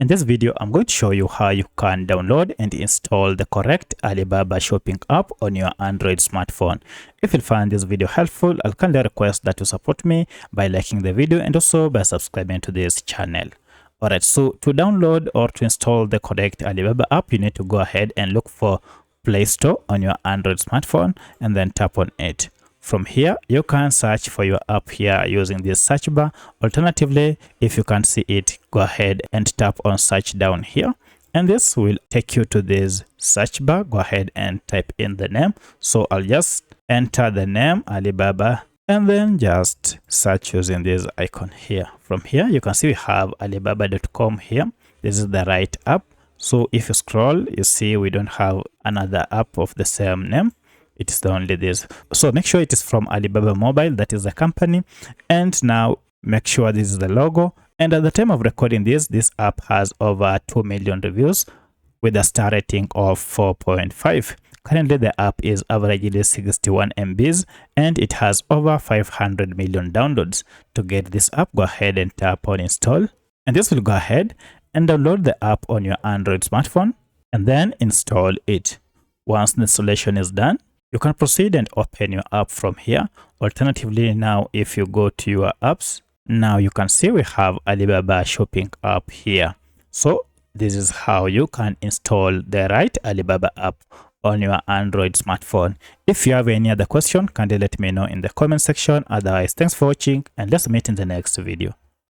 In this video, I'm going to show you how you can download and install the correct Alibaba shopping app on your Android smartphone. If you find this video helpful, I'll kindly request that you support me by liking the video and also by subscribing to this channel. Alright, so to download or to install the correct Alibaba app, you need to go ahead and look for Play Store on your Android smartphone and then tap on it. From here, you can search for your app here using this search bar. Alternatively, if you can't see it, go ahead and tap on search down here. And this will take you to this search bar. Go ahead and type in the name. So I'll just enter the name Alibaba and then just search using this icon here. From here, you can see we have alibaba.com here. This is the right app. So if you scroll, you see we don't have another app of the same name. It is only this. So make sure it is from Alibaba Mobile, that is the company. And now make sure this is the logo. And at the time of recording this app has over 2 million reviews with a star rating of 4.5. Currently, the app is averagely 61 MBs and it has over 500 million downloads. To get this app, go ahead and tap on install. And this will go ahead and download the app on your Android smartphone and then install it. Once the installation is done, you can proceed and open your app from here. Alternatively, now if you go to your apps, now you can see we have Alibaba shopping app here. So this is how you can install the right Alibaba app on your Android smartphone. If you have any other question, kindly let me know in the comment section. Otherwise, thanks for watching and let's meet in the next video.